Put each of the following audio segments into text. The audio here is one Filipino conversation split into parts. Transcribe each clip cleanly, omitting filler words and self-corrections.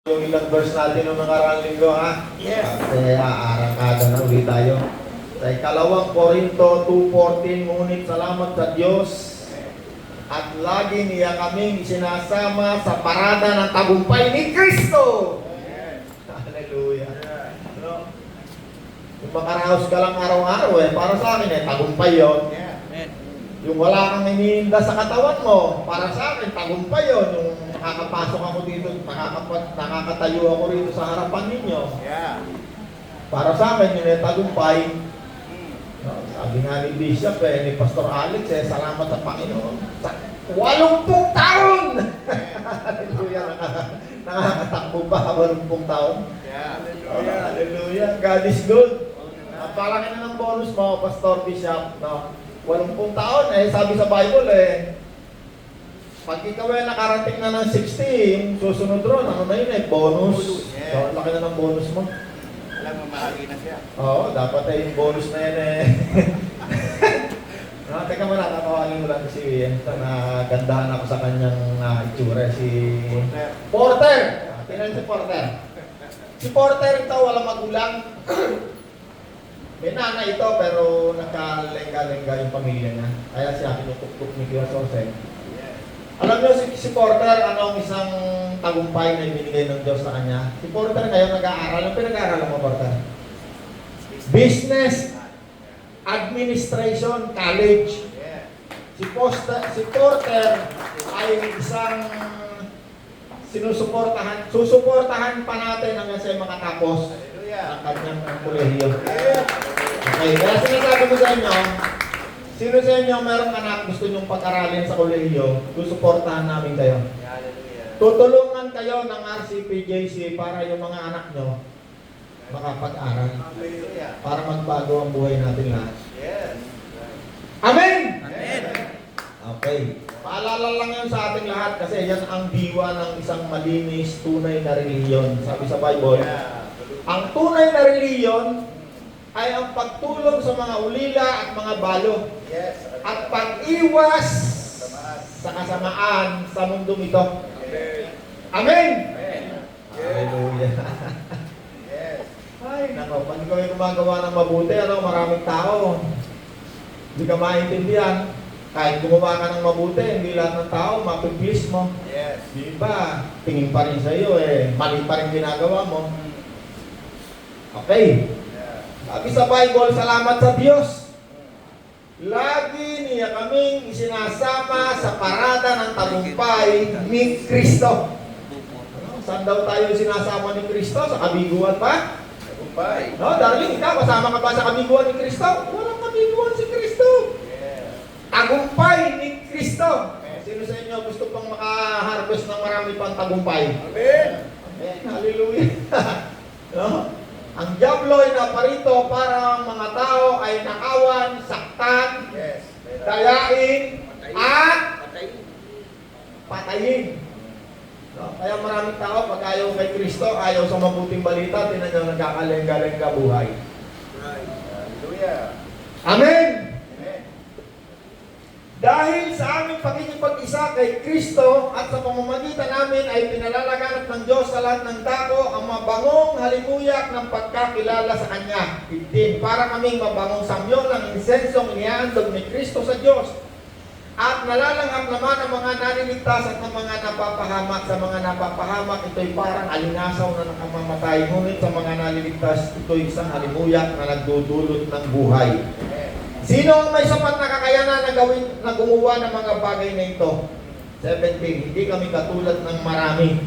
Yung ilang verse natin noong nakaraang linggo, ha? Yes. Kasi aarangkada na ulit tayo. Sa ikalawang Korinto 2:14, ngunit salamat sa Diyos at lagi niya kaming isinasama sa parada ng tagumpay ni Kristo. Hallelujah. No? Kung makaraos ka lang araw-araw, para sa akin, tagumpay yun. Yung wala kang iniinda sa katawan mo, para sa akin, tagumpay yun. Yung nakakapasok ako dito, nakakatayo ako rito sa harapan ninyo. Para sa akin, yun tagumpay. No, sabi nga ni Bishop, ni Pastor Alex, salamat sa Panginoon. Sa 80 taon! Hallelujah, nakakatakbo pa 80 taon. Hallelujah, God is good. At palaki na ng bonus mo, Pastor Bishop, no? 80 taon, sabi sa Bible, pag ikaw nakarating na ng 60, susunod ron, ano na yun bonus. So, laki na ng bonus mo. Alam mo, mahagi na siya. Oo, dapat yung bonus na yan no, teka muna, tatawagin mo lang si Ian. Nagandahan ako sa kanyang itsura, si Porter. Tingnan si Porter. Si Porter ito, walang magulang. May nanay ito, pero nakalenga-lenga yung pamilya niya. Kaya siya kinutuktok ni Kuya Soseng. Alam niyo, si Porter, anong isang tagumpay na ibinigay ng Diyos sa kanya? Si Porter ngayon nag-aaral. Anong pinag-aaral mo, Porter? Business Administration College. Si Porter ay isang susuportahan pa natin hanggang sa makatapos ang kanyang kolehiyo. Okay, kaya sinasabi ko sa inyo, sino sa inyo merong anak gusto nyong pag-aralin sa kolehiyo, susuportahan namin kayo. Tutulungan kayo ng RCPJC para yung mga anak nyo makapag-aral. Para magbago ang buhay natin lahat. Amen! Okay. Paalala lang yun sa ating lahat kasi yan ang diwa ng isang malinis, tunay na reliyon. Sabi sa Bible, ang tunay na reliyon ay ang pagtulong sa mga ulila at mga balo. At pag-iwas sa kasamaan sa mundong ito. Amen! Hallelujah. Ay, nako, pag ikaw yung gumagawa ng mabuti, maraming tao. Hindi ka maintindihan. Kahit gumawa ka ng mabuti, hindi lahat ng tao mapiplis mo. Di ba? Tingin pa rin sa iyo, mali pa rin ginagawa mo. Okay. Sabi sa Bible, salamat sa Diyos. Lagi niya kaming isinasama sa parada ng tagumpay ni Kristo. Saan daw tayo sinasama ni Kristo? Sa kabiguan ba? Tagumpay. No, darling, ikaw, kasama ka ba sa kabiguan ni Kristo? Walang kabiguan si Kristo. Tagumpay ni Kristo. Sino sa inyo gusto pang makaharvest ng marami pang tagumpay? Amen. Amen. Hallelujah. No? Ang diablo ay naparito para ang mga tao ay nakawan, saktan, dayain, at patayin. No? Kaya maraming tao, pag ayaw kay Kristo, ayaw sa mabuting balita, tinanong nagkakalenga-lenga buhay. Hallelujah. Amen! Dahil sa aming pakikipag-isa kay Kristo at sa pamamagitan namin ay pinalalaganap ng Diyos sa lahat ng dako ang mabangong halimuyak ng pagkakilala sa Kanya. 15. Para kaming mabangong samyon ng insensong inihandog ni Kristo sa Diyos. At nalalanghap naman ang mga naniligtas at ang mga napapahamak. Sa mga napapahamak, ito'y parang alinasaw na nakamamatay. Ngunit sa mga naliligtas, ito'y isang halimuyak na nagdudulot ng buhay. Sino ang may sapat na kakayanan na gumawa ng mga bagay na ito? 17. Hindi kami katulad ng marami.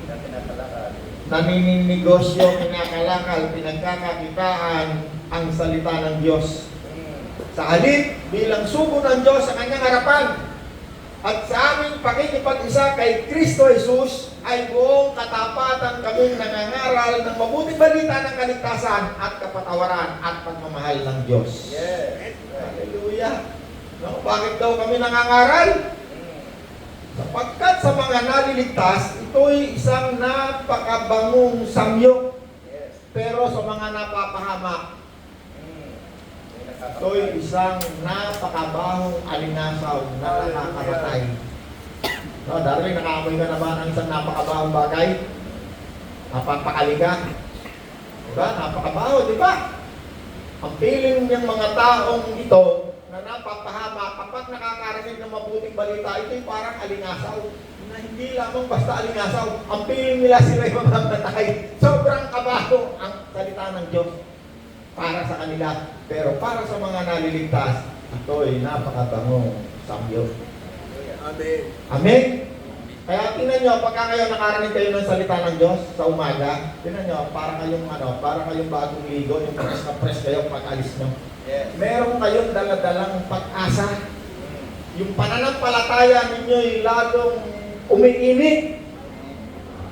Naninegosyo, pinakalakal, pinagkakakitaan ang salita ng Diyos. Sa halip, bilang sugo ng Diyos sa kanyang harapan. At sa aming pakikipag-isa kay Kristo Jesus ay buong katapatan kaming nangangaral ng mabuting balita ng kaligtasan at kapatawaran at pagmamahal ng Diyos. Hallelujah. No, bakit daw kami nangangaral? Sapagkat sa mga naliligtas, ito'y isang napakabangong samyok. Pero sa mga napapahamak, ito'y isang napakabahong alinasaw na nakakamatay. No, darling, nakaamoy ka na ba ng isang napakabahong bagay? Napapakali ka. Diba? Napakabaho, di ba? Ang feeling ng mga taong ito na napapahama kapag nakakarinig ng mabuting balita, ito'y parang alingasaw. Na hindi lamang basta alingasaw. Ang feeling nila sila'y mamamatay. Sobrang kabaho ang salita ng Diyos para sa kanila. Pero para sa mga naliligtas, ito'y napakabango sa Diyos. Amen. Amen? Kaya tingnan nyo, pagka kayo nakarinig kayo ng salita ng Diyos sa umaga, tingnan nyo, para kayong bagong ligo, yung press na press kayo pag alis nyo. Yes. Meron kayong daladalang pag-asa. Yung pananampalataya ninyo'y lalong umiinit.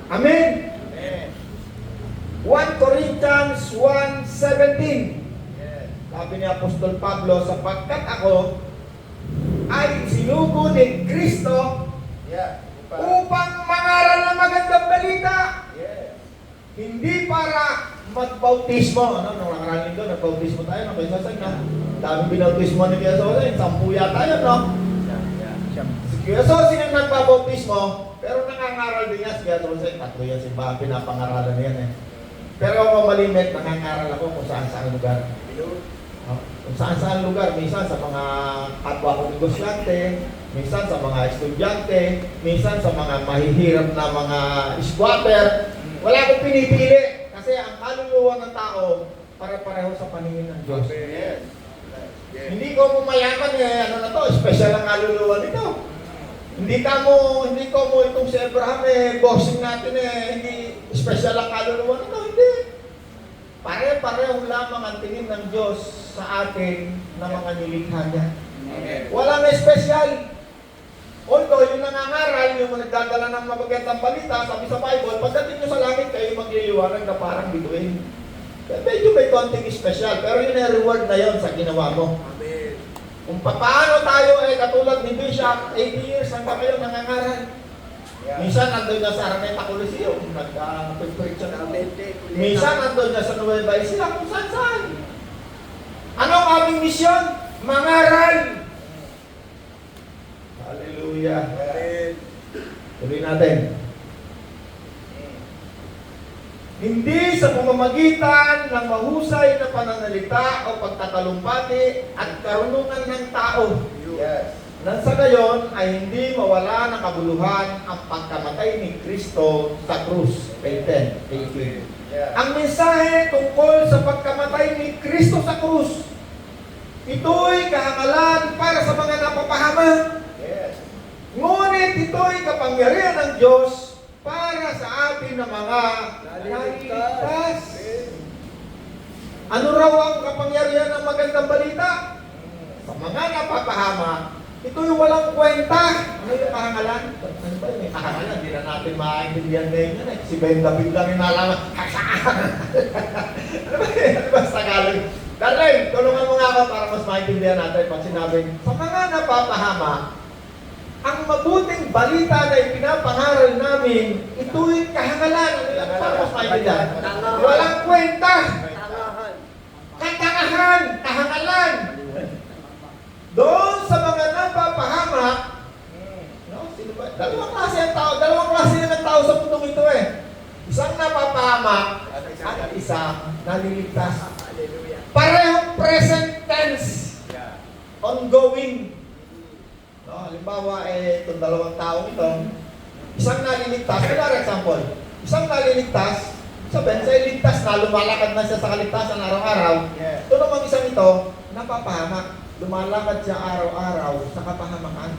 Amen? Amen. 1 Corinthians 1:17. Yes. Sabi ni Apostol Pablo, sapagkat ako ay sinugo ni Kristo Yeah. upang mangaral ng magandang balita. Yes. Hindi para magbautismo. Nung nakaraan linggo, nagbautismo tayo, no? Kaya sasay, no? Daming binautismo ni Kuya Sosay, 10 yata yun, no? Si Kuya Sosay ang nagbabautismo, pero nangangaral din niya si Kuya Sosay. 3 yan si Bapin, napangaralan niyan, eh. Pero ako malimit, nangangaral ako kung saan lugar. Kung saan lugar, minsan sa mga kapwa ko negosyante, minsan sa mga estudyante, minsan sa mga mahihirap na mga squatter. Wala akong pinipili kasi ang kaluluwa ng tao pare-pareho sa paningin ng Diyos. Yes. Yes. Hindi ko mayaman ano na to, special ang kaluluwa nito. Hindi ko mo itong si Abraham boxing natin hindi special ang kaluluwa nito, hindi. Pare-pareho lamang ang tingin ng Diyos sa atin na mga nilikha niya. Amen. Walang special. Although yung nangangaral, yung nagdadala ng mabagandang balita, sabi sa Bible, pagdating nyo sa langit, kayo magliliwanag na parang bituin. Medyo may konting special, pero yun ay reward na yon sa ginawa mo. Amen. Kung paano tayo katulad ni Bishop, 80 years hanggang kayo nangangaral. Yeah. Minsan nandun niya sa Araneta Coliseum, nagka-preach siya. Amen. Minsan nandun niya sa Nueva Ecija, kung saan. Ano ang aming misyon? Mangaral! Hallelujah. Amen. Tuloy natin. Hindi sa pamamagitan ng mahusay na pananalita o pagtatalumpati at karunungan ng tao. Yes. Nang sa gayon ay hindi mawala ng kabuluhan ang pagkamatay ni Kristo sa krus. Page 10, page 20. Yeah. Ang mensahe tungkol sa pagkamatay ni Kristo sa krus, ito'y kahangalan para sa mga napapahama. Yes. Ngunit ito'y kapangyarihan ng Diyos para sa atin na mga naliligtas. Ano raw ang kapangyarihan ng magandang balita? Sa mga napapahama, ito'y walang kwenta. Ano yung kahangalan? Ano ba yun? Kahangalan, hindi na natin maintindihan ngayon yan. Si Ben David lang inalaman. Ano ba yun? Ano ba sa Tagalog? Darling, tulungan mo nga ako para mas maintindihan natin pag sinabing, sa mga napapahama, ang mabuting balita na ipinapangaral namin, ito'y kahangalan. Ano yan? Para mas maintindihan. Walang kwenta. Katangahan. Kahangalan. Doon sa mga napapahamak, no? Sino ba? Dalawang klase ng tao sa mundong ito Isang napapahamak at isang naliligtas. Parehong present tense. Ongoing. No, halimbawa, itong dalawang taong ito, isang naliligtas, for example, isang naliligtas, sabihin sa iligtas na lumalakad na siya sa kaligtasan araw-araw, ito namang isang ito, napapahamak. Lumalakad siya araw-araw sa kapahamakan.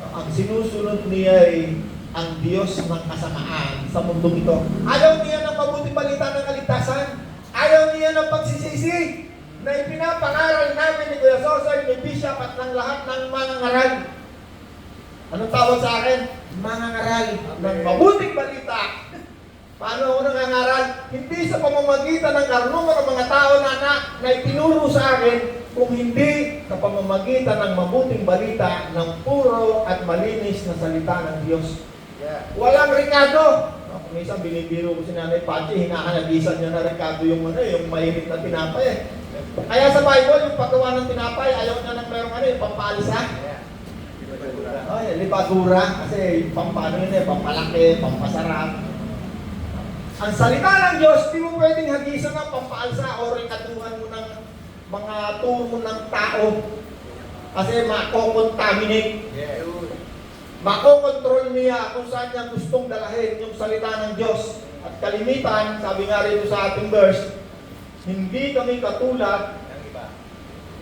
Ang sinusunod niya ay ang Diyos ng kasamaan sa mundong ito. Ayaw niya ng mabuting balita ng kaligtasan. Ayaw niya ng pagsisisi na ipinapangaral namin ni Kuya Sosay, ni Bishop at ng lahat ng mga ngaral. Anong tawag sa akin? Mga ngaral ng mabuting balita. Paano ako nangangaral? Hindi sa pamamagitan ng karunungan ng mga tao na itinuro sa akin, kung hindi sa pamamagitan ng mabuting balita ng puro at malinis na salita ng Diyos. Yeah. Walang rekado. Minsan binibiro ko si Nanay Pachi, hinahanagisan niya na rekado yung mainit na tinapay. Kaya sa Bible, yung paggawa ng tinapay, ayaw niya ng merong yung pampalisa. Yeah. Lipadura. Kasi pampano yun pampalaki, pampasarap. Ang salita ng Diyos, di mo pwedeng hagisan ng pampaalsa o rikatuhan mo ng mga turo ng tao. Kasi mako-contaminate. Yes. Makokontrol niya kung saan niya gustong dalahin yung salita ng Diyos. At kalimitan, sabi nga rito sa ating verse, hindi kami katulad Ang iba.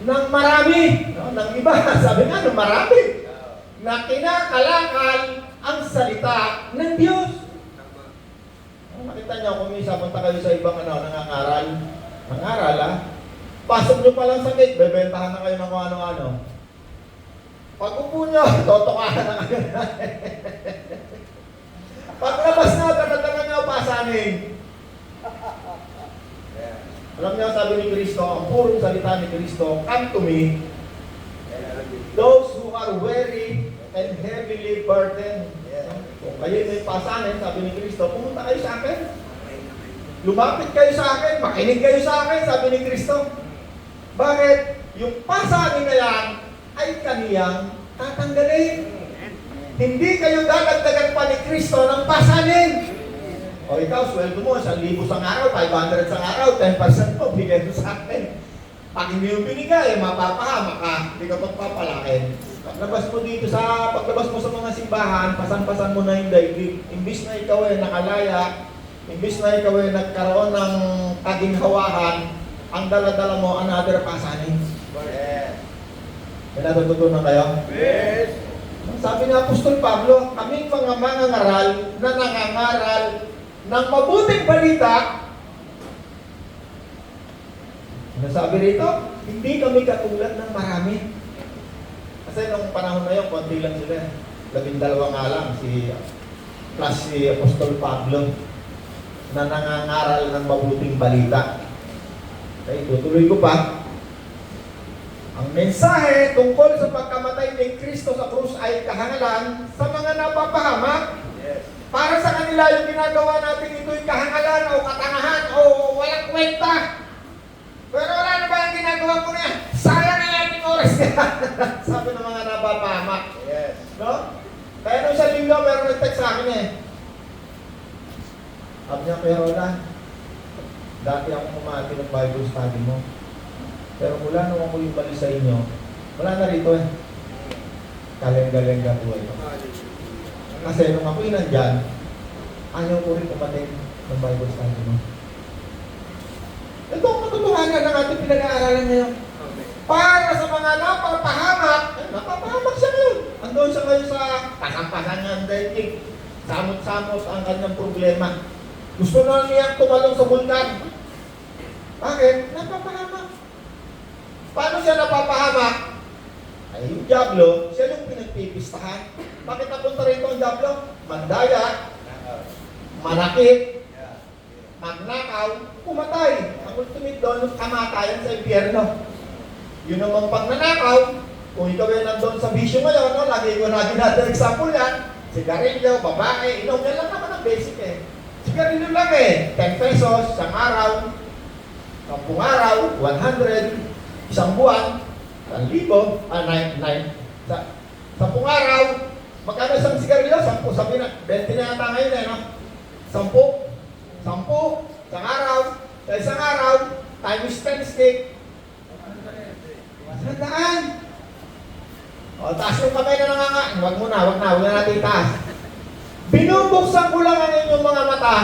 ng marami. No? Ng iba, sabi nga, ng marami. Na kinakalakal ang salita ng Diyos. Makita niyo kung minsan punta kayo sa ibang nangangaral. Nangaral, pasok niyo pa lang sa gate, bebentahan na kayo ng kung ano-ano. Pag upo niyo, totokahan na kayo. Paglabas na, tatatagan niyo pasanin. Yeah. Alam niyo, sabi ni Kristo, ang purong salita ni Kristo, come to me, Yeah. those who are weary and heavily burdened. Yeah. Kung kayo may pasanin, sabi ni Kristo, pumunta kayo sa akin. Lumapit kayo sa akin, makinig kayo sa akin, sabi ni Kristo. Bakit? Yung pasanin na yan ay kaniyang tatanggalin. Hindi kayo dadagdagan pa ni Kristo ng pasanin. O ikaw, sweldo mo, 1,000 sa araw, 500 sa araw, 10% mo, bigay mo sa akin. Pag hindi mo binigay, mapapahamak ka, hindi ka pagpapalakin. Paglabas mo sa mga simbahan, pasan-pasan mo na yung daigdig. Imbis na ikaw ay nakalaya, imbis na ikaw ay nagkaroon ng kaginhawahan, ang dala-dala mo, another pasanin. Yeah. May natututunan kayo? Yes. Sabi ni Apostol Pablo, kaming mga mangangaral na nangangaral ng mabuting balita. Ano sabi rito? Hindi kami katulad ng marami. Kasi nung panahon na yun, konti lang sila. 12 nga lang, plus si Apostol Pablo na nangangaral ng mabuting balita. Okay, tutuloy ko pa. Ang mensahe tungkol sa pagkamatay ni Kristo sa krus ay kahangalan sa mga napapahamak. Yes. Para sa kanila yung ginagawa natin ito'y kahangalan o katangahan o walang kwenta. Pero wala na ba yung ginagawa ko na yan? Sayang na natin oras niya. Sabi ng mga napapahamak. Yes. No? Kaya nung sa linggo, meron nag-text sa akin eh. Sabi niya, Kuya Roland, dati ako kumati ng Bible study mo. Pero mula nung ako yung balik sa inyo, wala na rito eh. Galing-galing ka buhay. Kasi nung ako'y nandyan, ayaw ko rin kumatin ng Bible study mo. Ito ang katotohanan ng ating pinag-aaralan ngayon. Para sa mga napapahamak, napapahamak siya ngayon. Andun siya ngayon sa pasampasan ng daigdig. Samot-samot ang kanyang problema. Gusto na niya tumalong sa bulkan. Bakit? Napapahamak. Paano siya napapahamak? Ay, yung Diablo, siya yung pinagpipistahan. Bakit napunta rito ang Diablo? Mandaya, manakit, Yeah. magnakaw, pumatay. Ang ultimate doon, kamatayan sa impyerno. Yun naman pag nanakaw, kung ikaw ay nandun sa bisyo ngayon, no, lagi ko natin example yan, sigarilyo, babae, inom, yan lang naman ang basic eh. Sigarilyo lang eh, 10 pesos, isang araw, 10 araw, 100, isang buwan, 1,000, 9, 10 araw, magkano isang sigarilyo? 10, sabi na, 20 na yata ngayon eh, no? 10, isang araw, sa isang araw, times 10 stick, 100. O, taas yung kamay na nanganga. Huwag na natin itaas. Binubuksan ko lang ang inyong mga mata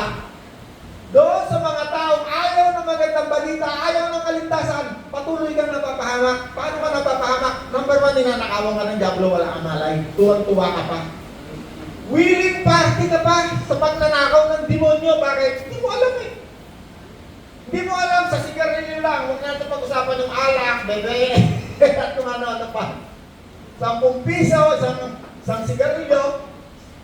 doon sa mga taong ayaw ng magandang balita, ayaw ng kaligtasan, patuloy kang napapahamak. Paano ka napapahamak? Number 1, ninanakawan ka ng Diablo, wala kang malay. Tuwang-tuwa ka pa. Willing party ka pa sa pagnanakaw ng demonyo. Bakit? Hindi mo alam eh. Hindi mo alam, sa sigarilyo lang. Huwag natin pag-usapan yung alak, bebe. At kung ano pa. 10 piso, isang sigarilyo,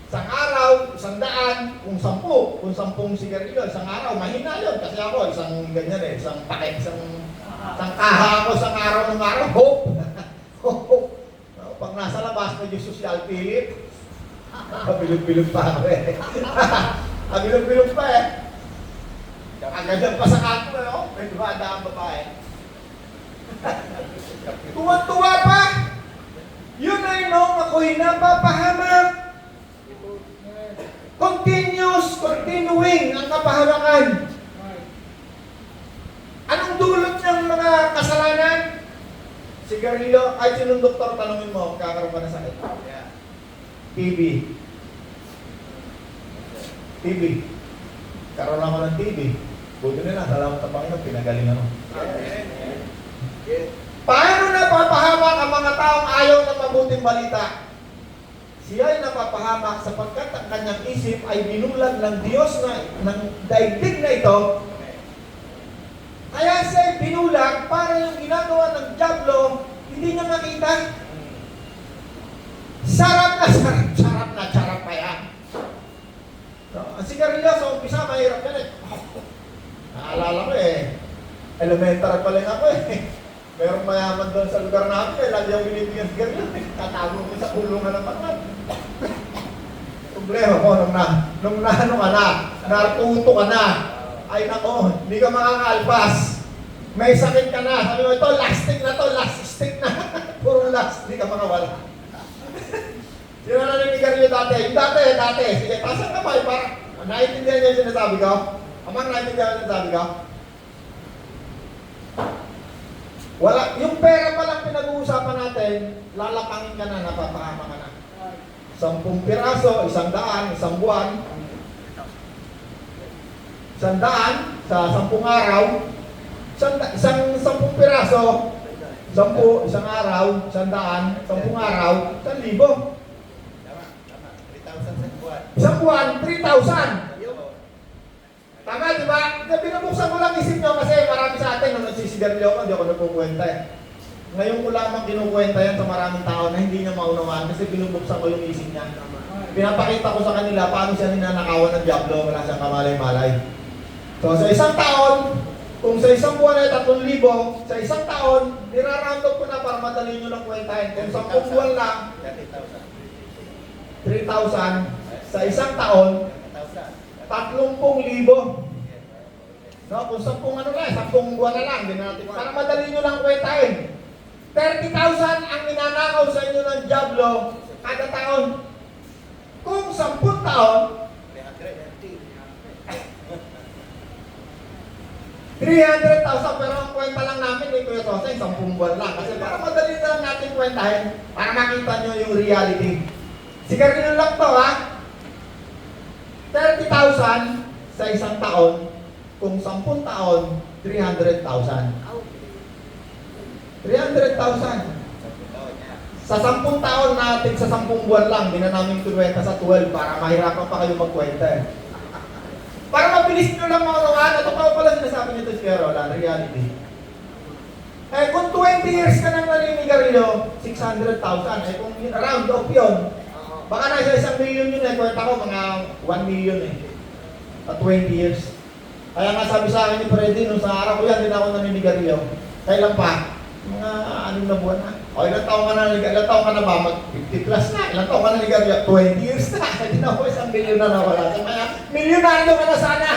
isang araw, 100, kung 10 sigarilyo, isang araw, mahina yun. Kasi ako, isang ganyan eh, isang paket, isang kaha ako isang araw ng araw, hope. Pag nasa labas, medyo social philip, kabilog-bilog pa ako eh. Kabilog-bilog pa eh. Agad pa sa kanto eh, oh. May duwada ang babae. Tuwan-tuwa pa! Yun ay nung ako'y napapahamak. Continuing ang kapahamakan. Anong dulot ng mga kasalanan? Sigarilyo, ay sinong doktor, tanongin mo, kakaroon ka na sakit. Yeah. TB. TB. Karoon ako ng TB. Buti na lang, salamat sa Panginoon, pinagalingan mo. Amen. Yes. Paano napapahamak ang mga taong ayaw ng mabuting balita? Siya ay napapahamak sapagkat ang kanyang isip ay binulag ng Diyos ng daigdig na ito. Kaya siya ay binulag para yung ginagawa ng diablo, hindi niya makita. Sarap pa yan. So, ang sigarilyo sa umpisa, mahirap yan eh. Naalala ko eh, elementary pa lang ako eh. Merong mayaman doon sa lugar namin eh, lagi yung binibigyan sigarilyo. Tatago ko sa kulungan ng patman. Problema ko, nung ano ka na, natuto ka na, ay nako, hindi ka makakalpas. May sakit ka na. Sabi mo, ito, last stick na. Puro last, hindi ka makawala. Sino na naninigarilyo dati? Yung dati. Sige, pasan ka pa, para naiintindihan niyo yung sinasabi ko? Amang naiintindihan yung sinasabi ko? Wala, yung pera pa lang pinag-uusapan natin, lalapangin ka na, napapahama ka na. 10 piraso, 100, isang buwan. 100 sa 10 araw. Isang 10 piraso, 10, isang araw, 100, 10 araw, 1,000. Tama. 3,000 sa buwan. Isang buwan, 3,000. Tama, di ba? Binubuksan ko lang isip nyo kasi marami sa atin nung nagsisigarilyo ako, hindi ako nagkukwenta eh. Ngayon ko lamang kinukwenta yan sa maraming tao na hindi niya maunawaan kasi binubuksan ko yung isip niya. Pinapakita ko sa kanila paano siya ninanakawan ng diablo, wala siyang kamalay-malay. So sa isang taon, kung sa isang buwan ay 3,000, sa isang taon, niraround up ko na para madali nyo lang kwentahin. Kung 10 buwan lang, 3,000. Sa isang taon, 30,000. No, kung 10 ano lang, 10 buwan na lang, din natin. Para madali nyo lang kwentahin. 30,000 ang ninanakaw sa inyo ng diablo kada taon. Kung 10 taon, 300,000, pero ang kwenta lang namin ni Kuya Toseng, 10 buwan lang. Kasi para madali na lang natin kwentahin, para makita nyo yung reality. Sigarilyo lang to ha. 30,000 sa isang taon, kung 10 taon, 300,000. 300,000. Sa 10 taon natin, sa 10 buwan lang, di na namin kinuwenta sa 12 para mahirapan pa kayo magkwenta eh. Para mabilis nyo lang maunawaan, totoo pala sinasabi nito si Carola, reality. Eh kung 20 years ka nang naninigarilyo, 600,000. Eh kung round off yun, baka nasa 1 million yun eh, kwenta ko mga 1 million eh. At 20 years. Kaya nga sabi sa akin ni Freddy, nung sa araw ko yan, din ako naninigarilyo. Kailan pa? Mga 6 na buwan na. O ilang taong ka na nanigarilyo? Ilang taong ka na ba? Mag 50 plus na. Ilang taong ka na nanigarilyo? 20 years na. Hindi na ako 1 million na nawala. Kaya milyonaryo ka na sana.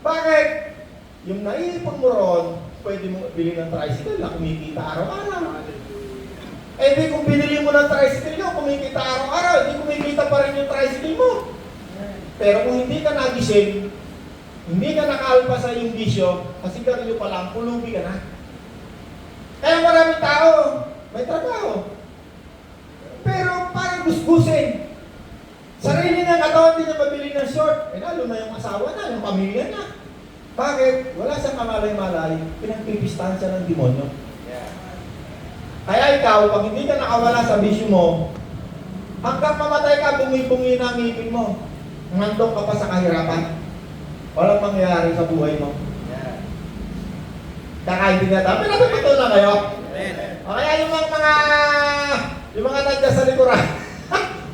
Bakit? Yung naiipon mo ron, pwede mo bilhin ng tricycle na kumikita araw-araw. Eh di kung binili mo ng tricycle nyo, kumikita araw-araw, hindi kumikita pa rin yung tricycle mo. Pero kung hindi ka nagising, hindi ka nakaalpa sa iyong bisyo, kasi garilyo pa lang, pulubi ka na. Kaya maraming tao, may trabaho. Pero parang gusgusin. Sarili ng katawan, hindi niya mabili ng short. Eh lalo na yung asawa na, yung pamilya na. Bakit? Wala siyang kamalay-malay, pinagpipistahan siya ng demonyo. Kaya ikaw, pag hindi ka nakawala sa bisyo mo, hanggang mamatay ka, bungi-bungi na ang ngipin mo. Nandong ka pa sa kahirapan. Walang mangyayari sa buhay mo. Kakaintindihan natin. Pinatututo na kayo. O kaya yung mga nagda sa likuran.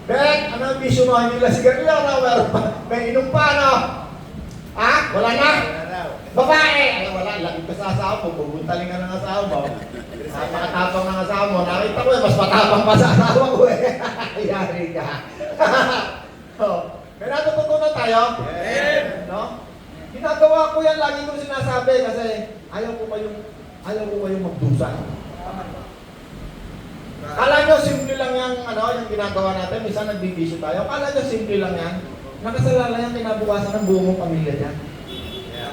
Bet, ano ang bisyo mo? Hindi lang sigarilyo, no? Meron pa. May inom pa, no? Ha? Wala na? Babae! Alam, wala. Lagi ka sa asawa mo. Pupuntaling ka ng asawa mo. Makatapang ng asawa mo. Nakita ko eh, mas matapang pa sa asawa ko eh. Yari ka. May natututunan tayo? No? Ginagawa ko yan, lagi kong sinasabi kasi ayaw ko kayong magdusa. Kala nyo, simple lang yung, yung ginagawa natin. Minsan nagbibisyo tayo. Akala nyo simple lang yan. Nakasalala yung kinabukasan ng buong pamilya niya. Yeah.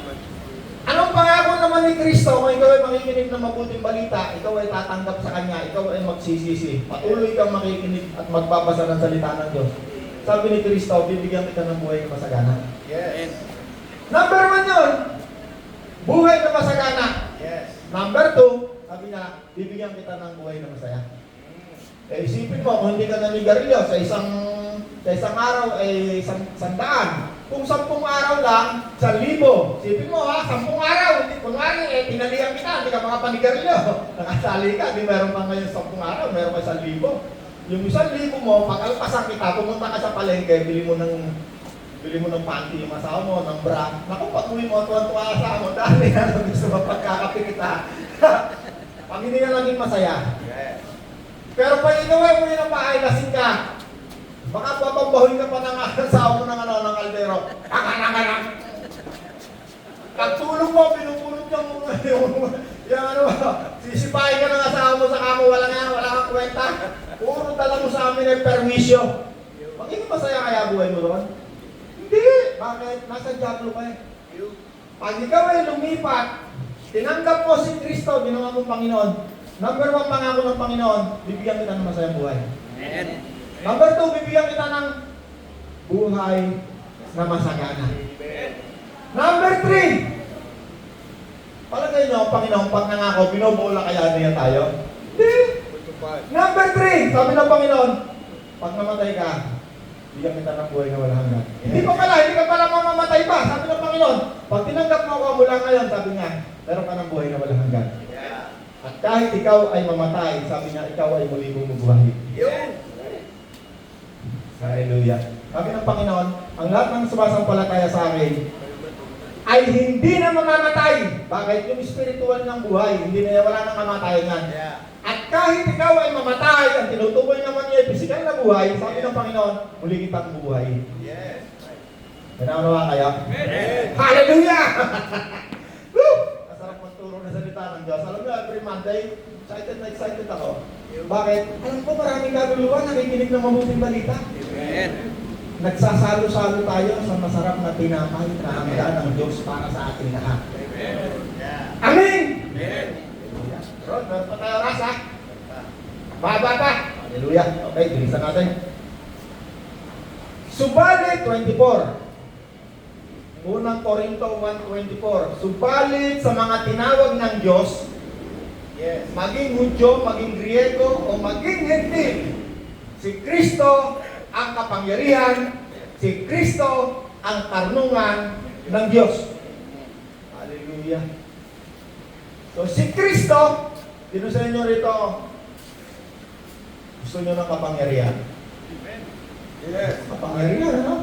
Anong pangako naman ni Kristo kung ikaw ay makikinig ng mabuting balita, ikaw ay tatanggap sa Kanya, ikaw ay magsisisi, patuloy kang makikinig at magbabasa ng salita ng Diyos. Sabi ni Kristo, bibigyan kita ng buhay na masagana. Yes. Number 1 yun, buhay na masagana. Yes. Number 2, sabi niya, bibigyan kita ng buhay na masaya. Eh, isipin mo, kung hindi ka nanigarilyo sa isang araw ay 100. Kung 10 araw lang, 1,000. Isipin mo ha, 10 araw, hindi, kunwari, tinalihan kita, hindi ka makapanigarilyo. Nakasali ka, di meron pa ngayon 10 araw, meron pa 1,000. Yung 1,000 mo, pag alpasan kita, pumunta ka sa palengke, bili mo ng panty yung asawa mo, ng bra. Naku, pag-uwi mo, tuwan-tuwa asawa mo, dahil gusto mo pagkakapi kita. Pag hindi ka naging masaya. Yes. Pero pag ikaw ay umuwi ng bahay, lasing ka, baka papambahoy ka pa ng asawa mo ng kaldero. Kakanang. Pagtulog mo, pinupulot yung sisipahin ka ng asawa mo sa kamo, wala kang kwenta. Puro dala mo sa amin ay permisyo. Magiging masaya kaya buhay mo doon? Hindi. Bakit? Nasa diablo ka eh. Pag ikaw ay lumipat, tinanggap mo si Kristo, ginawa mong Panginoon. Number 1 pangako ng Panginoon, bibigyan kita ng masayang buhay. Amen. Number 2, bibigyan kita ng buhay na masagana. Number 3, palagay nyo, ang Panginoon, pag nangako, binobola kaya niya tayo? Hindi. Number 3, sabi ng Panginoon, pag namatay ka, bigyan kita ng buhay na walang hanggan. Hindi ka pala mamamatay pa, sabi ng Panginoon. Pag tinanggap mo ako mula ngayon, sabi niya, meron ka ng buhay na walang hanggan. Yeah. At kahit ikaw ay mamatay, sabi niya, ikaw ay muli bumubuhay. Yun. Hallelujah. Sabi ng Panginoon, ang lahat ng sumasampalataya sa akin ay hindi na mamamatay. Bakit? Yung spiritual ng buhay, hindi na wala nang kamatayan yan. Yeah. At kahit ikaw ay mamatay, ang tinutukoy naman niya ay physical na buhay, sabi ng Panginoon, muli kitang bubuhay. Yes. Nananawa kaya? Amen. Hallelujah! Woo! Masarap magturo na salita ng Diyos. Alam niyo, every Monday, excited ako. Bakit? Alam ko maraming kaluluwa nakikinig ng mabuting balita. Amen. Nagsasalo-salo tayo sa masarap na tinapay na hanggaan ng Diyos para sa ating lahat. Amen. Yeah. Amen! Amen. Ron, meron pa tayo oras ha? Baba pa! Hallelujah! Okay, bilisan natin. Subalit 24. Unang Korinto 1:24. Subalit sa mga tinawag ng Diyos, Yes. maging Hudyo, maging Griego, o maging Hentil, si Kristo ang kapangyarihan, si Kristo ang karunungan ng Diyos. Hallelujah. So si Kristo, sino sa inyo rito, gusto nyo ng kapangyarihan? Yes. Kapangyarihan, ano?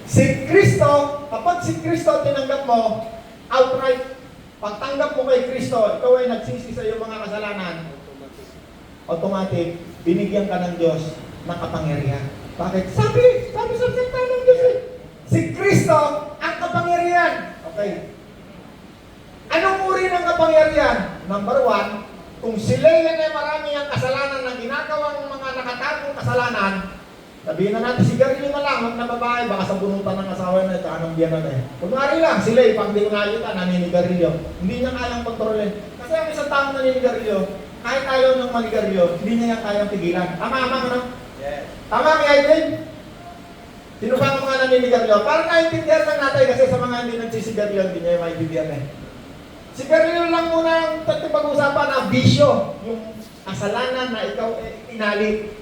Si Kristo, kapag si Kristo tinanggap mo, outright, pagtanggap mo kay Kristo, ikaw ay nagsisi sa iyong mga kasalanan, automatic, binigyan ka ng Diyos ng kapangyarihan. Bakit? Sabi sa salita ng Diyos eh. Si Kristo ang kapangyarihan. Okay. Anong uri ng kapangyarihan? Number 1, kung sila yan ay marami ang kasalanan na ginagawang mga nakatagong kasalanan, sabihin na natin, sigarilyo na lang, huwag na babae, baka sa bunutan ng asawa na ito, anong biyanan eh. Kunwari lang, sila eh, pag di ko nakita, naninigarilyo. Hindi niya kayang kontrolin. Kasi ang isang taong naninigarilyo, kahit ayaw ng manigarilyo, hindi niya yan kayang pigilan. Tama, ano? Yes. Tama, kaya din? Sino ba ang mga naninigarilyo? Parang naintindihan lang natin kasi sa mga hindi nagsisigarilyo, hindi niya yung maintindihan eh. Sigarilyo lang muna ang pag-usapan ang bisyo, yung kasalanan na ikaw inalit.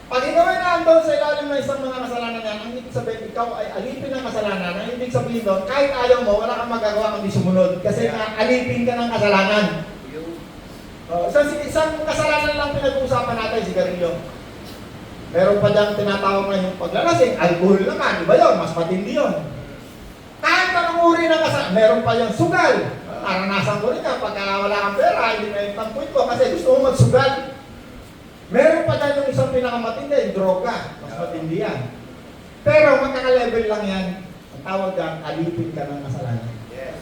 Pag ikaw ay naandun sa ilalim ng isang mga kasalanan yan, ang ibig sabihin, ikaw ay alipin ng kasalanan. Ang ibig sabihin doon, kahit ayaw mo, wala kang magagawa kundi sumunod. Kasi alipin ka ng kasalanan. Isang kasalanan lang pinag-uusapan natin, sigarilyo. Meron pa diyang tinatawag na yung paglalasing, alcohol naman, iba yun, mas matindi yun. Kahit anong uri ng kasalanan, meron pa yung sugal. Naranasan ko rin yan, pagka wala kang pera, hindi na yung tampuin ko kasi gusto mo magsugal. Meron pa dyan yung isang pinakamatindi, droga. Mas matindi yan. Pero magkaka-level lang yan. Ang tawag dyan, alipin ka ng kasalanan. Yes.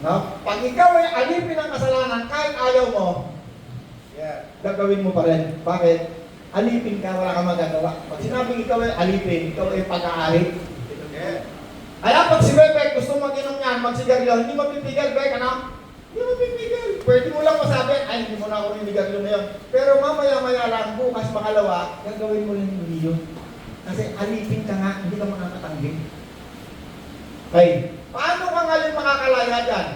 No? Pag ikaw ay alipin ng kasalanan, kahit ayaw mo, Yeah. Gagawin mo pa rin. Bakit? Alipin ka, wala kang magagawa. Pag sinabing ikaw ay alipin, ikaw ay pag-aari. Yeah. Kaya pag si Bebek gusto mag-inom yan, magsigarilyo, hindi mapipigil, Bek, ano? Hindi mapipigil. Pwede mo lang masabi, ay, hindi mo na ako niligarilyo na yun. Pero mamaya-maya lang, bukas makalawa, gagawin mo lang yung yun. Kasi alipin ka nga, hindi ka makakatanggi. Okay, paano ka ngayon makakalaya dyan?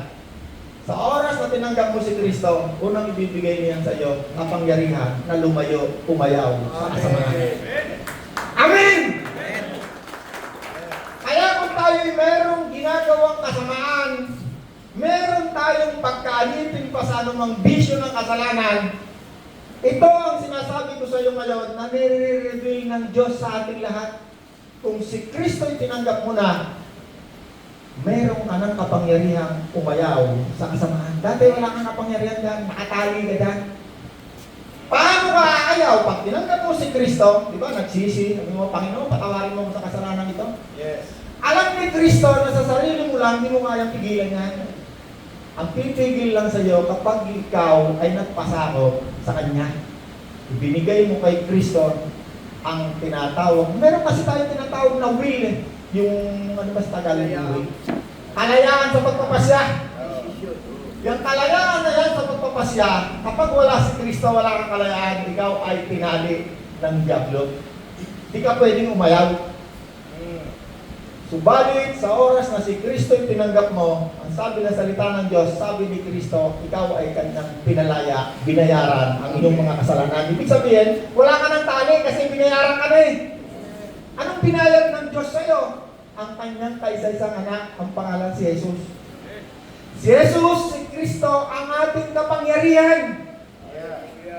Sa oras na tinanggap mo si Kristo, unang ibibigay niya sa iyo, kapangyarihan na lumayo, umayaw sa kasamaan. Amen! Kaya kung tayo'y merong ginagawang kasamaan, meron tayong pagkaalipin pa sa anumang bisyo ng kasalanan, ito ang sinasabi ko sa iyo ngayon na nire-reveal ng Diyos sa ating lahat. Kung si Kristo'y tinanggap mo na, meron ka ng kapangyarihang umayaw sa kasamaan. Dati wala kang kapangyarihan dyan, nakatali ka dyan. Paano ka aayaw? Pag tinanggap mo si Kristo, di ba, nagsisi, sabi mo, Panginoon, patawarin mo sa kasalanan ito. Yes. Alam ni Kristo na sa sarili mo lang, hindi mo kayang pigilan yan. Ang pipigil lang sa iyo kapag ikaw ay nagpasakop sa Kanya. Ibinigay mo kay Kristo ang tinatawag. Meron kasi tayo tinatawag na will eh. Yung ano ba sa Tagalog yung will? Kalayaan sa pagpapasya. Yung kalayaan na yan sa pagpapasya, kapag wala si Kristo, wala kang kalayaan, ikaw ay pinali ng Diablo. Hindi ka pwedeng umayaw. Subalit, sa oras na si Kristo yung tinanggap mo, ang sabi ng salita ng Diyos, sabi ni Kristo, ikaw ay kanyang pinalaya, binayaran ang iyong mga kasalanan. Ibig sabihin, wala ka ng tali kasi binayaran ka na eh. Anong binayad ng Diyos sa iyo? Ang kanyang kaisa-isang anak, ang pangalan si Jesus. Si Jesus, si Kristo, ang ating kapangyarihan.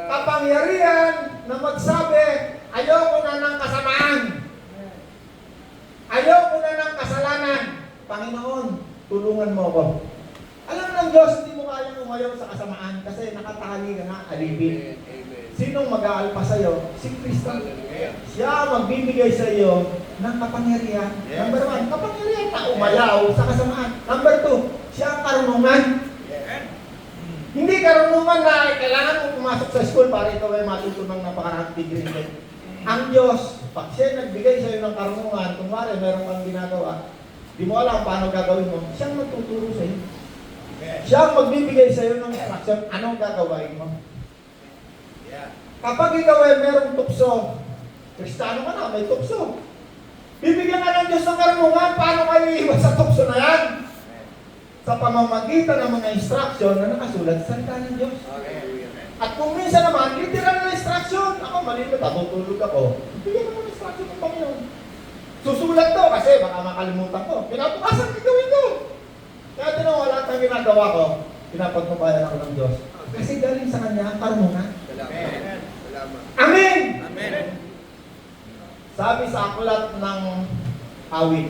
Kapangyarihan na magsabi, ayoko na ng kasamaan. Ayoko na ng kasalanan. Panginoon, tulungan mo ako. Alam ng Diyos, hindi mo kayang umayaw sa kasamaan kasi nakatali ka na, alipin. Sinong mag-aalpa sa iyo? Si Kristo. Siya magbibigay sa iyo ng kapangyarihan. Number 1, kapangyarihan na umayaw sa kasamaan. Number 2, siya ang karunungan. Hindi karunungan na kailangan mo pumasok sa school para ikaw ay matuto ng napakaraming degree. Ang Diyos, pag siya nagbigay sa iyo ng karunungan, kung wari meron kang ginagawa, di mo alam paano gagawin mo, siyang magtuturo sa iyo. Siya ang magbibigay sa iyo ng instruction, anong gagawin mo. Kapag ikaw ay merong tukso, Kristiyano ka na, may tukso. Bibigyan ka ng Diyos ng karunungan, paano kayo iiwas sa tukso na yan? Sa pamamagitan ng mga instruction na nakasulat sa salita ng Diyos. At kung minsan naman, literal na instruction. Ako, malimit, tutulog ako. Bigyan mo ng instruction ng Panginoon. Susulat to kasi baka makalimutan ko. Pinapukasan gagawin ko. Kaya tinawa lahat ng ginagawa ko, pinapagpapayan ako ng Diyos. Kasi galing sa Kanya ang karunungan. Amen! Amen. Sabi sa aklat ng awit,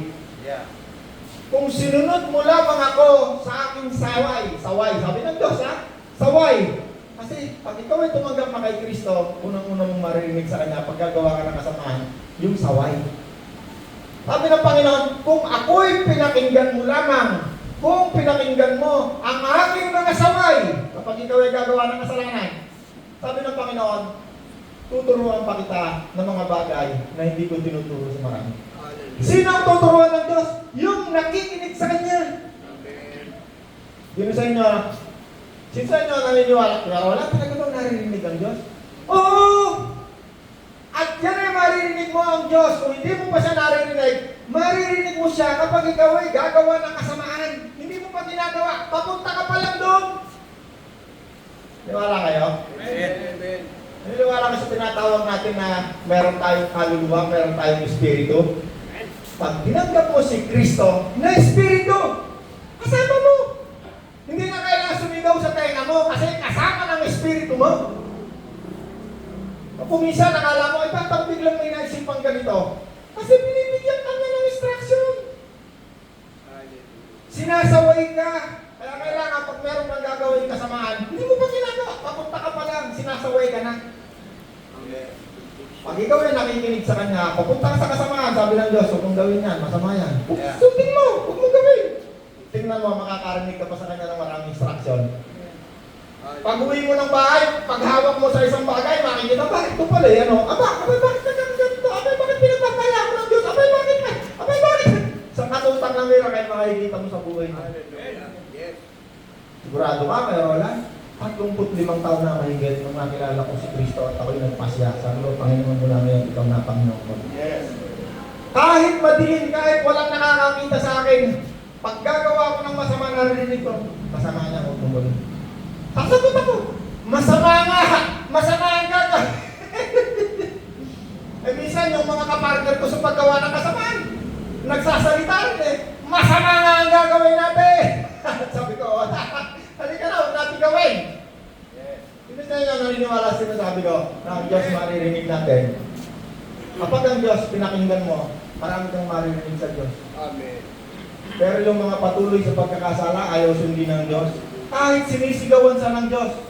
kung sinunod mo lamang ako sa aking saway, sabi ng Diyos ha, saway. Kasi pag ikaw ay tumanggap na kay Kristo, unang-unang mong maririnig sa Kanya, pag gagawa ka ng kasamaan, yung saway. Sabi ng Panginoon, kung ako'y pinakinggan mo lamang, kung pinakinggan mo ang aking mga saway, kapag ikaw ay gagawa ng kasalanan, sabi ng Panginoon, tuturuan pa kita ng mga bagay na hindi ko tinuturo sa marami. Sino ang tuturuan ng Diyos? Yung nakikinig sa Kanya. Sino sa inyo? Sino sa inyo naniniwala? Kaya wala talaga bang naririnig ang Diyos? Oo! At yan ay maririnig mo ang Diyos. Kung hindi mo pa siya naririnig, maririnig mo siya kapag ikaw ay gagawa ng kasamaan. Hindi mo pa ginagawa. Papunta ka pa lang doon. Niwala kayo? Amen. Naniniwala ka sa tinatawag natin na meron tayong kaluluwa, meron tayong espiritu. Pag tinanggap mo si Kristo na espiritu, kasama mo. Hindi na kailangan sumigaw sa tenga mo kasi kasama ng espiritu mo. Kung minsan nakala mo, bakit biglang may naisipang ganito? Kasi binibigyan ka niya ng instruction. Sinasaway ka. Kaya kailangan pag meron kang gagawin kasamaan, hindi mo pa ginagawa. Papunta ka pa lang, sinasaway ka na. Pag ikaw ay nakikinig sa Kanya, papunta ka sa kasamaan, sabi ng Diyos, huwag mong gawin yan, masama yan. Sundin mo, huwag mong gawin. Tingnan mo, makakarinig ka pa sa Kanya ng maraming instruction. Pag uwi mo ng bahay, paghawak mo sa isang bagay, makikita, bakit ito pala eh, ano? Abay, bakit ka ganito? Abay, bakit pinagpapala ako ng Diyos? Abay, bakit? Sa katutang ng mira, kahit makikita mo sa buhay mo. Yes. Sigurado ka, Kuya Roland? 35 taon na mahigit nung nakilala ko si Kristo at ako'y nagpasya. Sabi ko, Panginoon mo lang ngayon, ikaw na Panginoon ko. Yes. Kahit madiin, kahit walang nakakakita sa akin, pag gagawa ko ng masama, narinig ko, masama niya ako tumuloy. Sasagot ako, masama nga! Masama ang gagawin! Eh minsan yung mga kapartner ko sa paggawa ng kasamaan, nagsasalita rin eh, masama nga ang gagawin natin! Sabi ko, halika na, huwag natin gawin! Yes. Hindi na yung naniniwala sinasabi ko na ang Diyos maririnig natin. Kapag ang Diyos pinakinggan mo, marami kang maririnig sa Diyos. Amen. Pero yung mga patuloy sa pagkakasala, ayaw sundin ng Diyos. Kahit sinisigawan sa ng Diyos,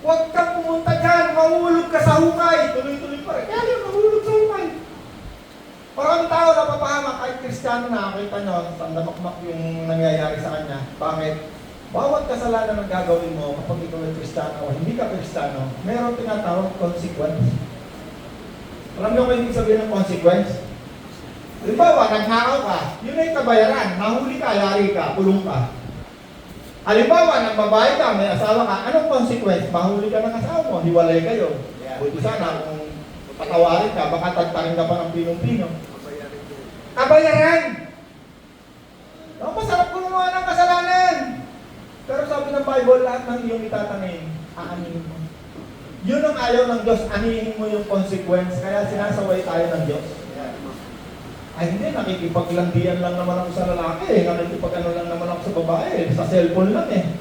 huwag kang pumunta dyan, mahulog ka sa hukay. Tuloy-tuloy pa rin. Kaya yun, mahulog sa hukay. Maraming tao napapahamak, kahit Kristiyano na, nakita nyo, sandamakmak yung nangyayari sa kanya. Bakit? Bawat kasalanan ng gagawin mo, kapag ikaw ay Kristiyano o hindi ka Kristiyano, meron tinatawag consequence. Alam niyo kung ibig sabihin ng consequence? Halimbawa, nagnakaw ka, yun ay kabayaran. Nahuli ka, yari ka, kulong ka. Halimbawa, nagbabae ka, may asawa ka, anong consequence? Mahuli ka ng asawa mo, hiwalay kayo. Yeah. Buti sana, kung patawarin ka, baka tagtarin ka pa ng pinong-pino. Kabayaran ko. Kabayaran! Ang masarap gumawa ng kasalanan. Pero sabi ng Bible, lahat ng iyong itatanim, aanihin mo. Yun ang ayaw ng Diyos, anihin mo yung consequence. Kaya sinasaway tayo ng Diyos. Yeah. Ay hindi, nakikipaglandian lang naman ako sa lalaki, nakikipag-ano lang naman ako sa babae, sa cellphone lang eh.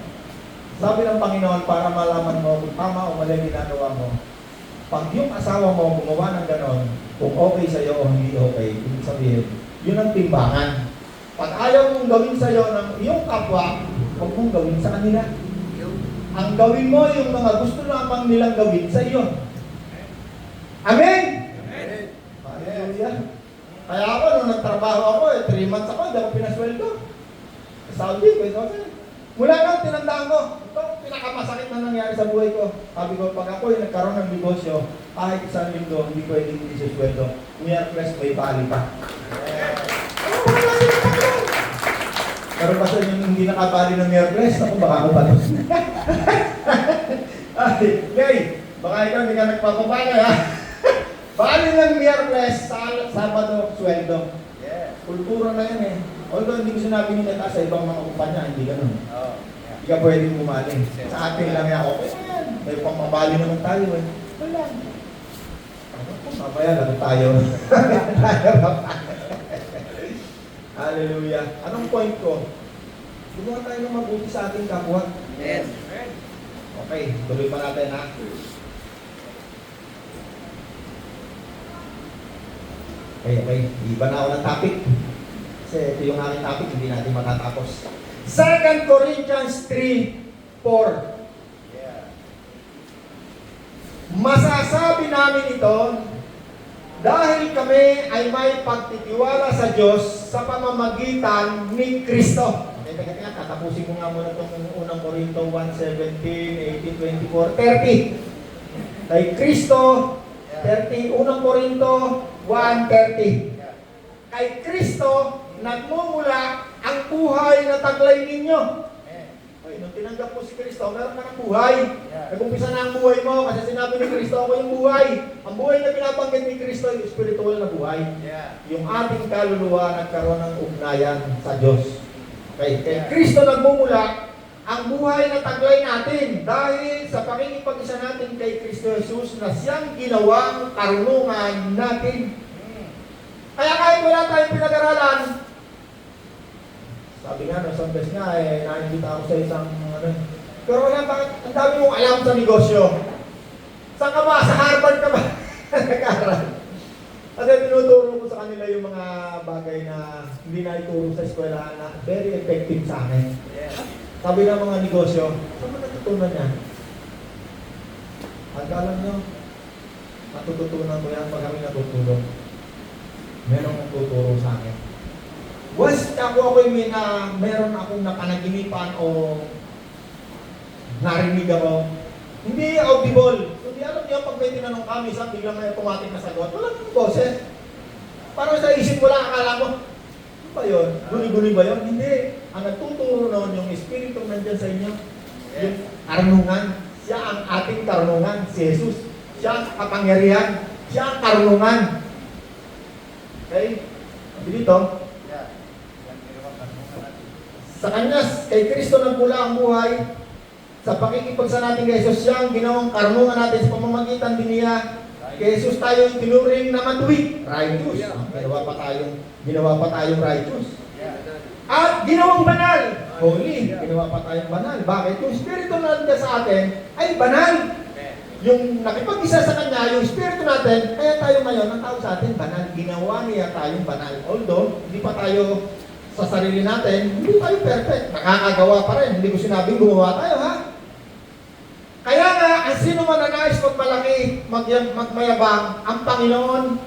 Sabi ng Panginoon, para malaman mo kung tama o mali ang ginagawa mo, pag yung asawa mo gumawa ng ganon, kung okay sa'yo o hindi okay, ibig sabihin, yun ang timbangan. Pag ayaw mong gawin sa'yo ng iyong kapwa, huwag mong gawin sa kanila. Ang gawin mo yung mga gusto lamang nilang gawin sa iyo. Amen? Amen. Hallelujah. Kaya ako, nung nagtrabaho ako, 3 months ako, hindi ako pinasweldo. Saudi ko, ito. Mula nang tinandaan ko, ito ang pinakamasakit na nangyari sa buhay ko. Sabi ko, pag ako yung nagkaroon ng negosyo, kahit 1 linggo, hindi pwedeng hindi sa sweldo. Miyerkules, may bali pa. Pero kasi yung hindi nakabali ng Miyerkules, ako baka ako ba ito? Okay, baka ikaw hindi ka nagpapabali ha? Bali ng Miyerkules, Sabado, sweldo. Yeah. Kultura na yan eh. Although hindi ko sinabi nila sa ibang mga kumpanya, hindi ganun. Oh. Hindi ka pwedeng bumali. Sa atin lang yan, okay na yan. May pangmabali naman tayo eh. Wala. Mamaya lang tayo. Hallelujah. Anong point ko? Gumawa tayo ng mabuti sa ating kapwa. Yes. Okay, tuloy pa natin ha. Okay. Iba na ako ng topic. Kasi ito yung aking topic, hindi natin matatapos. 2 Corinthians 3:4. Yeah. Masasabi namin ito dahil kami ay may pagtitiwala sa Diyos sa pamamagitan ni Kristo. Teka, tatapusin ko nga muna itong unang Korinto 1:17, 18, 24, 30. Kay Kristo, 30, unang Korinto 1:30. Kay Kristo, nagmumula ang buhay na taglay ninyo. Okay, nung tinanggap mo si Kristo, meron ka ng buhay. Nag-umpisa na ang buhay mo kasi sinabi ni Kristo, ako yung buhay. Ang buhay na pinabanggit ni Kristo, yung spiritual na buhay. Yeah. Yung ating kaluluwa nagkaroon ng ugnayan sa Diyos. Okay, kay Kristo nagmumula ang buhay na taglay natin dahil sa pakikipag-isa natin kay Kristo Jesus na siyang ginawang karunungan natin. Kaya kahit wala tayong pinag-aralan, sabi nga, no, isang beses nga, nakikita ako sa isang, pero wala, bakit ang dami mong alam sa negosyo? Saan ka ba? Sa Harvard ka ba? Nag-aaral. Kasi tinuturo ko sa kanila yung mga bagay na hindi na ituro sa eskwelahan na very effective sa akin. Yeah. Sabi ng mga negosyo, saan mo natutunan yan? At alam nyo, matututunan ko yan pag kami natutulog. Meron ang tuturo sa akin. Once ako'y meron akong napanaginipan o narinig ako. Hindi audible. Hindi alam niyo, pag may tinanong kami, sa biglang may automatic na sagot, wala nang boses. Parang sa isip mo lang, akala mo, ano ba yun? Guni-guni ba yun? Hindi. Ang nagtuturo noon, yung Espiritu nandiyan sa inyo, yung karunungan. Siya ang ating karunungan, si Jesus. Siya ang kapangyarihan. Siya ang karunungan. Okay? Dito, Yeah. Yan, ginawa karunungan natin. sa Kanya, kay Kristo nagmula ang buhay, sa pakikipagsa natin kay Jesus, siya ang ginawang karunungan natin sa pamamagitan din niya. Kay Jesus tayo tinuring na matuwid, righteous. Ginawa pa tayong righteous. Yeah. At ginawang banal, holy. Ginawa pa tayong banal. Bakit? Yung Espiritu na nandiyan sa atin ay banal. Amen. Yung nakipag-isa sa Kanya, yung Espiritu natin, kaya tayo ngayon, ang tao sa atin, banal. Ginawa niya tayong banal. Although, hindi pa tayo sa sarili natin, hindi tayo perfect. Nakakagawa pa rin. Hindi ko sinabing gumawa tayo, ha? Kaya nga, ang sino man na nais magmalaki, magmayabang, ang Panginoon,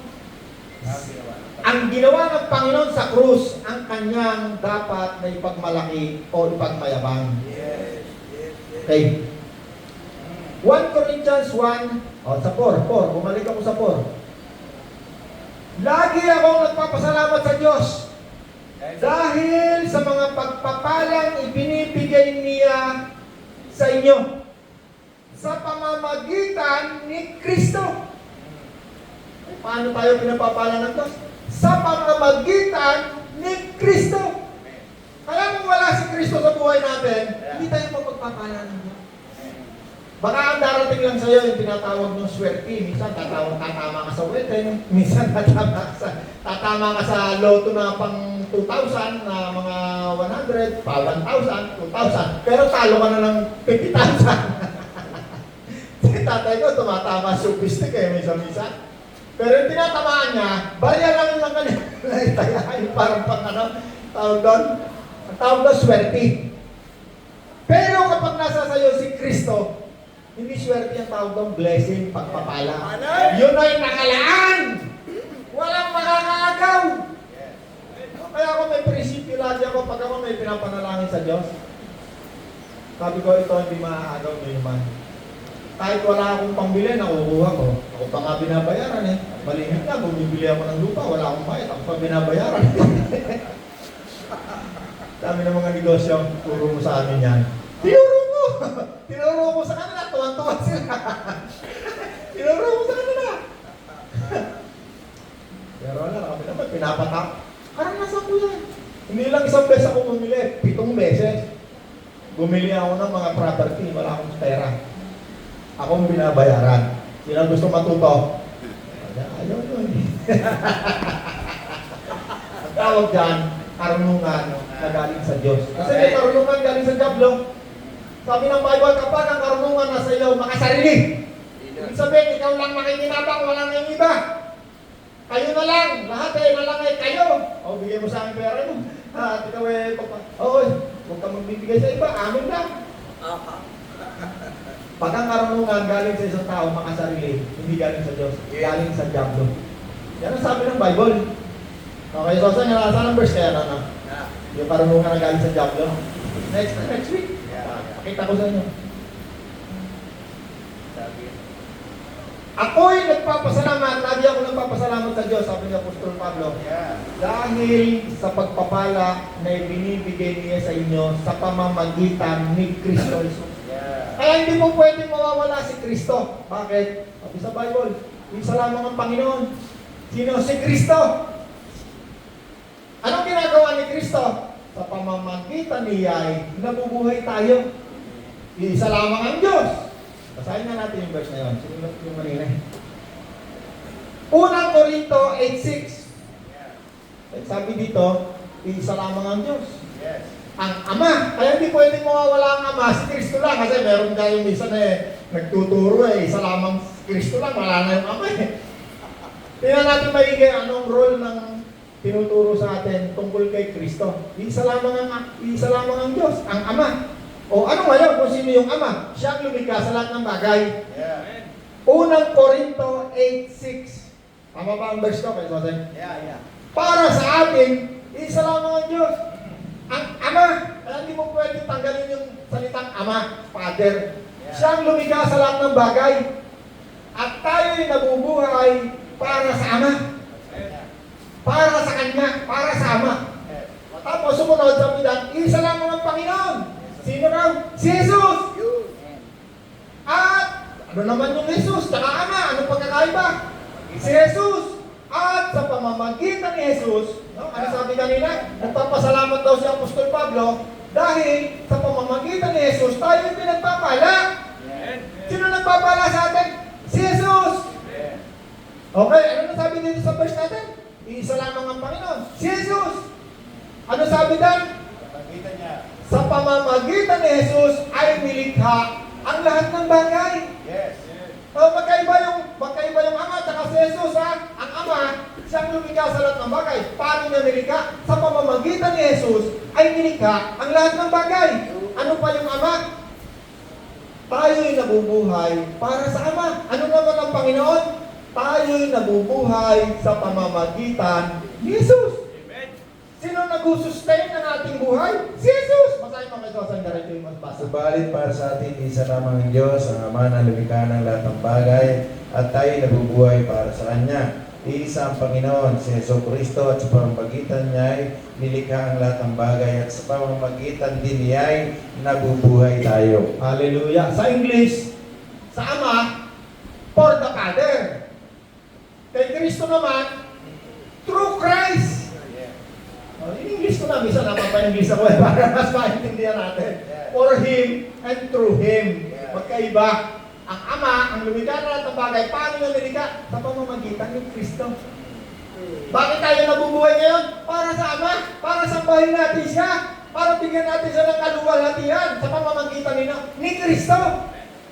ang ginawa ng Panginoon sa krus, ang kanyang dapat na ipagmalaki o ipagmayabang. Yes. Yes. Yes. Okay. 1 Corinthians 1, sa 4, bumalik ako sa 4. Lagi akong nagpapasalamat sa Diyos dahil sa mga pagpapalang ibinibigay niya sa inyo sa pamamagitan ni Kristo. Paano tayo pinapapala ng Diyos? Sa pamamagitan ni Kristo. Kaya kung wala si Kristo sa buhay natin, hindi tayo mapagpapala ng Diyos. Baka ang darating lang sa'yo yung tinatawag ng swerte. Minsan tatama ka sa wedding, minsan tatama ka sa loto na pang 2,000 na mga 100, pa 1,000, 2,000. Pero talo ka na ng 50,000. Si tatay ko tumatama sophistic minsan-minsan. Pero yung tinatamaan niya, barya lang yung kanya. Yung parang pang tawag doon. Ang tawag doon, swerte. Pero kapag nasa sayo si Kristo, hindi swerte ang tawag doon, blessing, pagpapala. Yun ay nakalaan! Walang makakaagaw! Kaya ako may prinsipyo lagi ako pag ako may pinapanalangin sa Diyos. Sabi ko, ito hindi maaagaw nyo naman. Kahit wala akong pangbili, nakukuha ko. Ako pa nga binabayaran Malimit na, bumibili ako ng lupa, wala akong bayad, ako pa binabayaran. Dami ng mga negosyo, turo mo sa amin yan. Tinuro mo! Tinuro mo sa kanila, tuwan-tuwan sila. Tinuro mo sa kanila. Pero wala, kami naman, pinapatak. Parang nasa ko yan. Hindi lang isang beses ako bumili, 7 beses. Bumili ako ng mga property, wala akong pera. Ako ang binabayaran. Sino gusto matuto? Ayaw yun. Ang tawag dyan, karunungan na galing sa Diyos. Kasi may karunungan galing sa Diablo. Sabi ng Bible, kapag ang karunungan nasa iyo, makasarili. Ibig sabihin, ikaw lang makikinabang, wala nang iba. Kayo na lang, lahat na lang ay kayo. O, bigay mo sa akin pera mo. At ikaw huwag ka magbibigay sa iba, amin lang. Pag ang karunungan galing sa isang tao, makasarili, hindi galing sa Diyos, galing sa Diablo. Yan ang sabi ng Bible. Okay, so saan ang verse kaya na? Yung karunungan na galing sa Diablo. Next week. Pakita ko sa inyo. Ako'y nagpapasalamat, lagi ako nagpapasalamat sa Diyos, sabi ni Apostol Pablo. Dahil sa pagpapala na ibinibigay niya sa inyo sa pamamagitan ni Kristo Jesus. Kaya hindi mo pwedeng mawawala si Kristo. Bakit? Sabi sa Bible, isa lamang ang Panginoon. Sino? Si Kristo. Anong ginagawa ni Kristo? Sa pamamagitan niya ay nabubuhay tayo. Isa lamang ang Diyos. Basahin na natin yung verse na yun. Sinulat yung kanina. Unang Korinto 8:6. Sabi dito, isa lamang ang Diyos. Yes. Ang Ama. Kaya hindi pwedeng mawawala ang Ama. Si Kristo lang. Kasi meron kayo minsan nagtuturo isa lamang si Kristo lang. Wala na yung Ama Tingnan natin maigi anong role ng tinuturo sa atin tungkol kay Kristo. Isa lamang ang Diyos, ang Ama. O ano ngayon kung sino yung Ama? Siya ang lumikha sa lahat ng bagay. Yeah. Unang Korinto 8:6. Tama ba ang verse ko? Yeah. Para sa atin, isa lamang ang Diyos. Ang Ama. Kaya hindi mo pwede tanggalin yung salitang Ama, Father. Father. Siyang lumikha sa lahat ng bagay. At tayo'y nabubuhay para sa Ama. Para sa Kanya, para sa Ama. Tapos sumunod sa pidan, isa lang ang Panginoon. Sino raw? Si Jesus! At ano naman yung Jesus? Tsaka Ama, anong pagkakaiba? Si Jesus! At sa pamamagitan ni Jesus, no? Ano sabi kanina? Nagpapasalamat daw si Apostol Pablo dahil sa pamamagitan ni Jesus, tayo yung pinagpapala. Sino nagpapala sa atin? Si Jesus! Okay, ano nasabi dito sa verse natin? Iisa lamang ang Panginoon. Si Jesus! Ano sabi dan? Pagkita niya. Sa pamamagitan ni Jesus ay nilikha ang lahat ng bagay. Yes. Magkaiba yung Ama at si Jesus, ha? Ang Ama, siyang lumikha sa lahat ng bagay. Paano niya nilikha? Sa pamamagitan ni Jesus ay nilikha ang lahat ng bagay. Ano pa yung Ama? Tayo'y nabubuhay para sa Ama. Ano naman ang Panginoon? Tayo'y nabubuhay sa pamamagitan ni Jesus. Sino nag-sustain ng ating buhay? Si Jesus! Masahin mo kay Sosan, diretso yung magbasa. Subalit para sa atin, isa lamang ang Diyos, ang Ama na lumikha ng lahat ng bagay, at tayo nabubuhay para sa Kanya. Iisa ang Panginoon, si Jesucristo, at sa pamamagitan niya ay nilikha ang lahat ng bagay, at sa pamamagitan din niya ay nabubuhay tayo. Hallelujah. Sa English, sa Ama, for the Father. Kay Kristo naman, through Christ. In English ko na, minsan napapa-English ako para mas maintindihan natin. For Him and through Him. Magkaiba. Ang Ama, ang lumikha na lahat ng bagay, paano niya nilikha? Sa pamamagitan ng Kristo. Bakit tayo nabubuhay ngayon? Para sa Ama. Para sambahin natin siya. Para bigyan natin siya ng kaluwalhatian sa pamamagitan ni Kristo.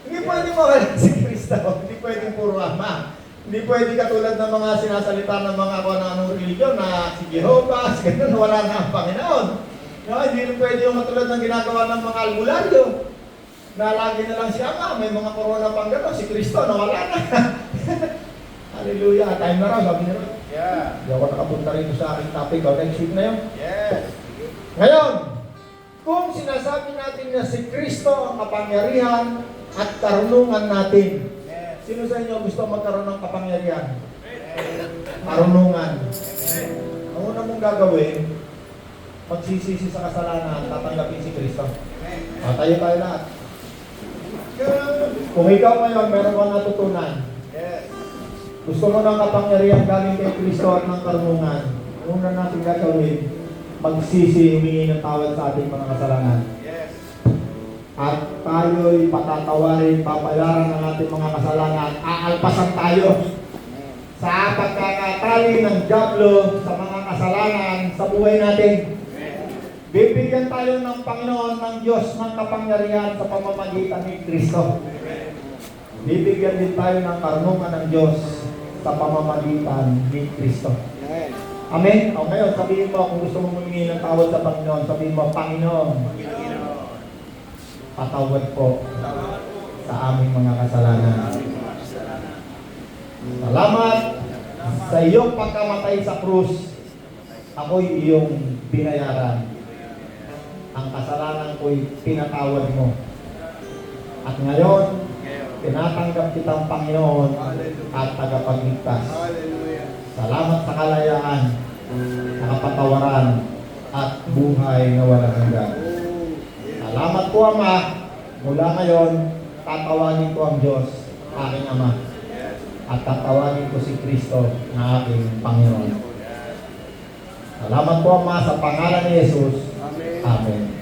Hindi pwede mawala si Kristo. Hindi pwede puro Ama. Hindi pwede katulad ng mga sinasalita ng mga anong religion na si Jehovah, ganun, wala na ang Panginoon. No, hindi rin pwede yung katulad ng ginagawa ng mga albularyo na lagi na lang si Ama, may mga corona pang gano'n, si Kristo, nawala na. Hallelujah, time na raw, sabi niya raw. Yeah. Hindi ako nakapunta rin sa aking topic, o next week na yun. Yes. Ngayon, kung sinasabi natin na si Kristo ang kapangyarihan at karunungan natin, sino sa inyo gusto magkaroon ng kapangyarihan? Karunungan. Ang una mong gagawin, magsisisi sa kasalanan, tatanggapin si Kristo. Tayo lahat. Kung ikaw ngayon, meron kang natutunan, gusto mo ng kapangyarihan galing kay Kristo at ng karunungan, ang una natin gagawin, magsisi, humingi ng tawad sa ating mga kasalanan. At tayo'y patatawarin, papayaran ng ating mga kasalanan, aalpasan tayo sa pagkakatali ng dyablo sa mga kasalanan sa buhay natin. Bibigyan tayo ng Panginoon ng Diyos ng kapangyarihan sa pamamagitan ni Kristo. Bibigyan din tayo ng karunungan ng Diyos sa pamamagitan ni Kristo. Amen? O ngayon, sabihin mo, kung gusto mo humingi ng tawad sa Panginoon, sabihin mo, Panginoon, patawad po sa aming mga kasalanan. Salamat sa iyong pagkamatay sa krus. Ako'y iyong binayaran. Ang kasalanan ko'y pinatawad mo. At ngayon, tinatanggap kitang Panginoon at tagapagligtas. Salamat sa kalayaan, sa kapatawaran, at buhay na walang hanggan. Salamat po, Ama. Mula ngayon, tatawagin ko ang Diyos, aking Ama. At tatawagin ko si Kristo na aking Panginoon. Salamat po, Ama, sa pangalan ni Jesus. Amen.